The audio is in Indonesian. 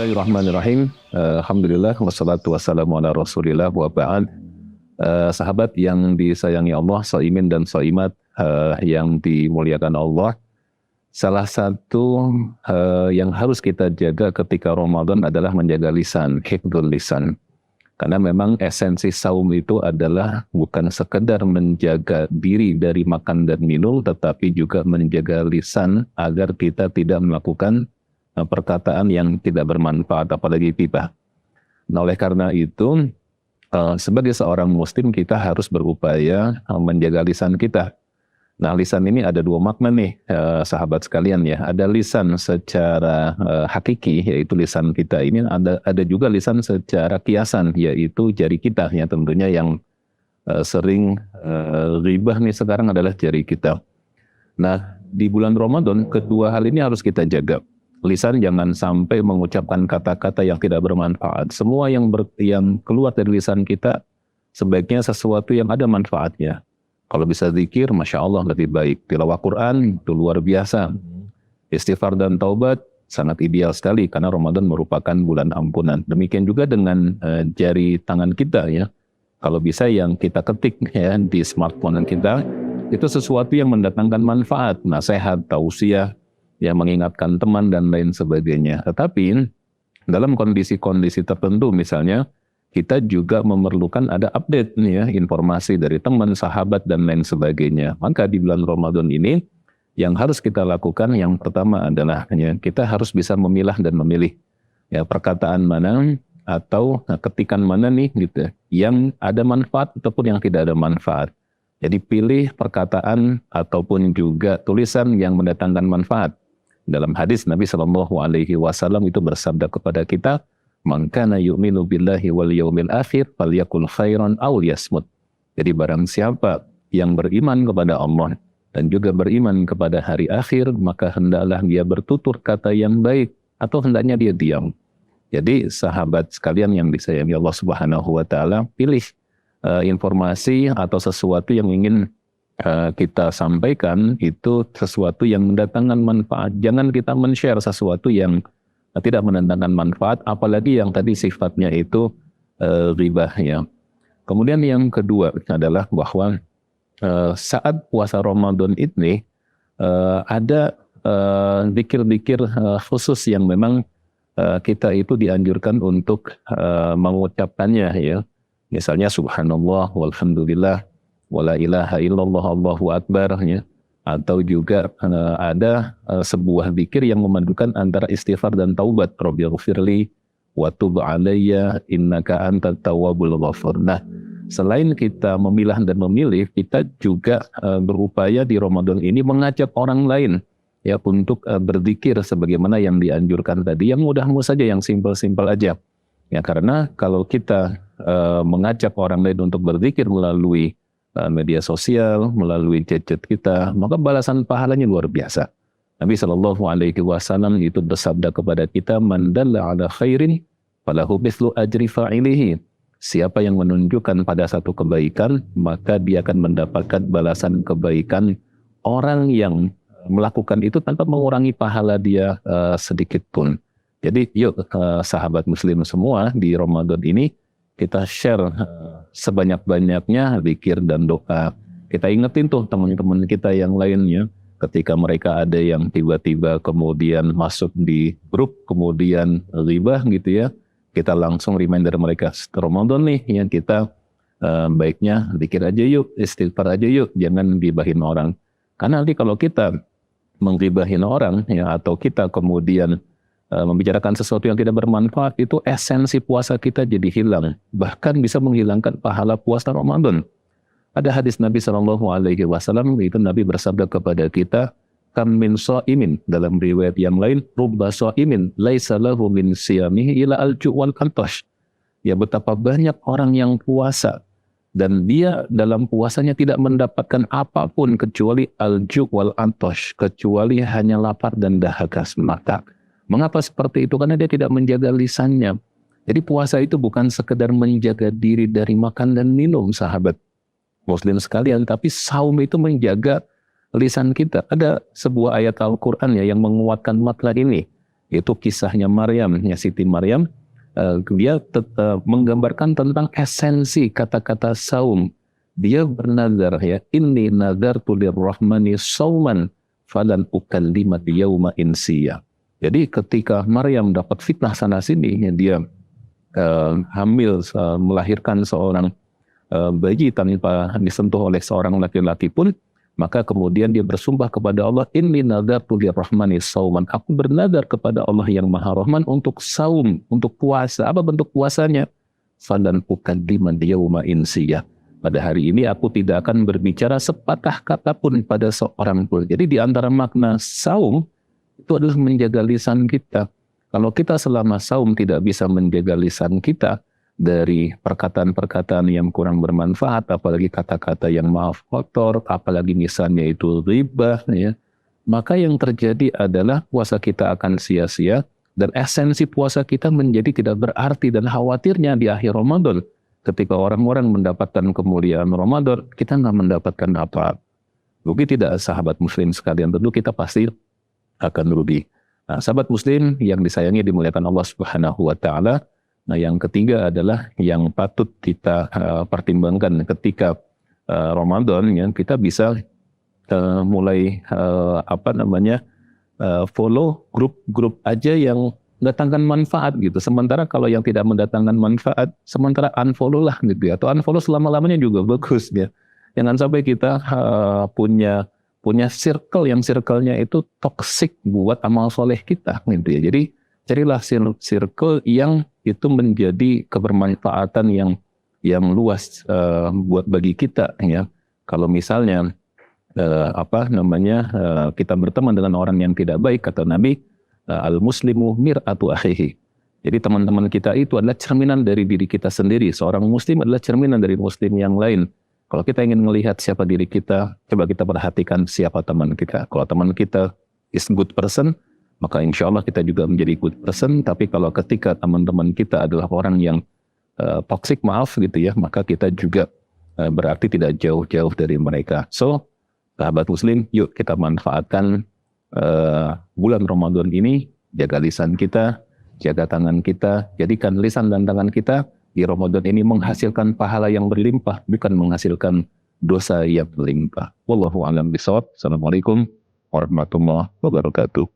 Bismillahirrahmanirrahim. Alhamdulillah wassalatu wassalamu ala Rasulillah wa ba'd. Sahabat yang disayangi Allah, shaimin dan shaimat yang dimuliakan Allah. Salah satu yang harus kita jaga ketika Ramadan adalah menjaga lisan, hifdzul lisan. Karena memang esensi saum itu adalah bukan sekedar menjaga diri dari makan dan minum, tetapi juga menjaga lisan agar kita tidak melakukan perkataan yang tidak bermanfaat, apalagi ghibah. Nah, oleh karena itu, sebagai seorang muslim kita harus berupaya menjaga lisan kita. Nah, lisan ini ada dua makna nih, sahabat sekalian ya. Ada lisan secara hakiki, yaitu lisan kita ini. Ada juga lisan secara kiasan, yaitu jari kita ya, tentunya yang sering ghibah nih sekarang adalah jari kita. Nah, di bulan Ramadan kedua hal ini harus kita jaga. Lisan jangan sampai mengucapkan kata-kata yang tidak bermanfaat. Semua yang keluar dari lisan kita sebaiknya sesuatu yang ada manfaatnya. Kalau bisa zikir, Masya Allah lebih baik. Tilawah Quran itu luar biasa. Istighfar dan taubat sangat ideal sekali karena Ramadan merupakan bulan ampunan. Demikian juga dengan jari tangan kita ya. Kalau bisa yang kita ketik ya di smartphone kita itu sesuatu yang mendatangkan manfaat, nasihat, tausiah, yang mengingatkan teman dan lain sebagainya. Tetapi dalam kondisi-kondisi tertentu misalnya kita juga memerlukan ada update nih ya, informasi dari teman, sahabat dan lain sebagainya. Maka di bulan Ramadan ini yang harus kita lakukan yang pertama adalah ya, kita harus bisa memilah dan memilih ya perkataan mana atau ketikan mana nih gitu yang ada manfaat ataupun yang tidak ada manfaat. Jadi pilih perkataan ataupun juga tulisan yang mendatangkan manfaat. Dalam hadis Nabi SAW itu bersabda kepada kita, "Man kana yu'minu billahi wal yaumil akhir falyakul khairan aw liyasmut." Jadi barang siapa yang beriman kepada Allah dan juga beriman kepada hari akhir, maka hendaklah dia bertutur kata yang baik atau hendaknya dia diam. Jadi sahabat sekalian yang disayangi Allah Subhanahu wa taala, pilih informasi atau sesuatu yang ingin kita sampaikan itu sesuatu yang mendatangkan manfaat. Jangan kita men-share sesuatu yang tidak mendatangkan manfaat, apalagi yang tadi sifatnya itu ghibah ya. Kemudian yang kedua adalah bahwa saat puasa Ramadan ini ada zikir-zikir khusus yang memang kita itu dianjurkan untuk mengucapkannya ya. Misalnya subhanallah walhamdulillah wala ilaha illallah Allahu akbar ya. Atau juga ada sebuah zikir yang memadukan antara istighfar dan taubat, rabbighfirli wa tub alayya innaka antat tawwabul ghafur. Nah, selain kita memilah dan memilih, kita juga berupaya di Ramadan ini mengajak orang lain ya untuk berzikir sebagaimana yang dianjurkan tadi, yang mudah-mudah saja, yang simpel-simpel aja. Ya, karena kalau kita mengajak orang lain untuk berzikir melalui media sosial, melalui gadget kita, maka balasan pahalanya luar biasa. Nabi SAW itu bersabda kepada kita, "Man dalla ala khairin falahu mithlu ajri fa'ilihi." Siapa yang menunjukkan pada satu kebaikan, maka dia akan mendapatkan balasan kebaikan orang yang melakukan itu tanpa mengurangi pahala dia sedikit pun. Jadi yuk sahabat muslim semua di Ramadan ini kita share sebanyak-banyaknya zikir dan doa. Kita ingetin tuh teman-teman kita yang lainnya ketika mereka ada yang tiba-tiba kemudian masuk di grup kemudian ghibah gitu ya. Kita langsung reminder mereka, Ramadan nih yang kita baiknya zikir aja yuk, istighfar aja yuk, jangan ghibahin orang. Karena nanti kalau kita mengghibahin orang ya atau kita kemudian membicarakan sesuatu yang tidak bermanfaat, itu esensi puasa kita jadi hilang, bahkan bisa menghilangkan pahala puasa Ramadan. Ada hadis Nabi SAW itu Nabi bersabda kepada kita, "Kam min shaimin," dalam riwayat yang lain, "Rubba shaimin laisa lahu min siyamihi ila al-ju' wal antash." Ya, betapa banyak orang yang puasa dan dia dalam puasanya tidak mendapatkan apapun kecuali al-ju' wal antash, kecuali hanya lapar dan dahaga semata. Mengapa seperti itu? Karena dia tidak menjaga lisannya. Jadi puasa itu bukan sekedar menjaga diri dari makan dan minum, sahabat muslim sekalian, tapi saum itu menjaga lisan kita. Ada sebuah ayat Al-Quran ya yang menguatkan makna ini. Itu kisahnya Maryam, ya Siti Maryam. Dia menggambarkan tentang esensi kata-kata saum. Dia bernazar, ya, inni nadartu lirrahmani sauman falan ukallimat yauma insiya. Jadi ketika Maryam dapat fitnah sana sini, ya, dia hamil, melahirkan seorang bayi tanpa disentuh oleh seorang laki-laki pun, maka kemudian dia bersumpah kepada Allah, inni nadartu lirrahmani sauman. Aku bernadar kepada Allah yang Maha Rahman untuk saum, untuk puasa. Apa bentuk puasanya? Falan ukalliman yauma insiya. Pada hari ini aku tidak akan berbicara sepatah kata pun pada seorang pun. Jadi di antara makna saum itu adalah menjaga lisan kita. Kalau kita selama saum tidak bisa menjaga lisan kita dari perkataan-perkataan yang kurang bermanfaat, apalagi kata-kata yang maaf kotor, apalagi misalnya itu ghibah, ya, maka yang terjadi adalah puasa kita akan sia-sia dan esensi puasa kita menjadi tidak berarti. Dan khawatirnya di akhir Ramadan, ketika orang-orang mendapatkan kemuliaan Ramadan, kita nggak mendapatkan apa. Rugi tidak, sahabat muslim sekalian? Tentu kita pasti akan rugi. Nah, sahabat muslim yang disayangi, dimuliakan Allah Subhanahu wa Ta'ala. Nah, yang ketiga adalah yang patut kita pertimbangkan ketika Ramadan, ya, kita bisa mulai follow grup-grup aja yang mendatangkan manfaat gitu. Sementara kalau yang tidak mendatangkan manfaat, sementara unfollow lah gitu ya. Atau unfollow selama-lamanya juga bagus ya. Jangan sampai kita punya circle yang circle-nya itu toksik buat amal soleh kita gitu ya. Jadi carilah circle yang itu menjadi kebermanfaatan yang luas buat bagi kita ya. Kalau misalnya kita berteman dengan orang yang tidak baik, kata Nabi, al-muslimu mir'atu akhihi. Jadi teman-teman kita itu adalah cerminan dari diri kita sendiri. Seorang muslim adalah cerminan dari muslim yang lain. Kalau kita ingin melihat siapa diri kita, coba kita perhatikan siapa teman kita. Kalau teman kita is good person, maka insya Allah kita juga menjadi good person. Tapi kalau ketika teman-teman kita adalah orang yang toxic, maaf gitu ya, maka kita juga berarti tidak jauh-jauh dari mereka. So, sahabat muslim, yuk kita manfaatkan bulan Ramadan ini, jaga lisan kita, jaga tangan kita, jadikan lisan dan tangan kita di Ramadan ini menghasilkan pahala yang berlimpah, bukan menghasilkan dosa yang berlimpah. Wallahu a'lam bishawab. Assalamualaikum warahmatullahi wabarakatuh.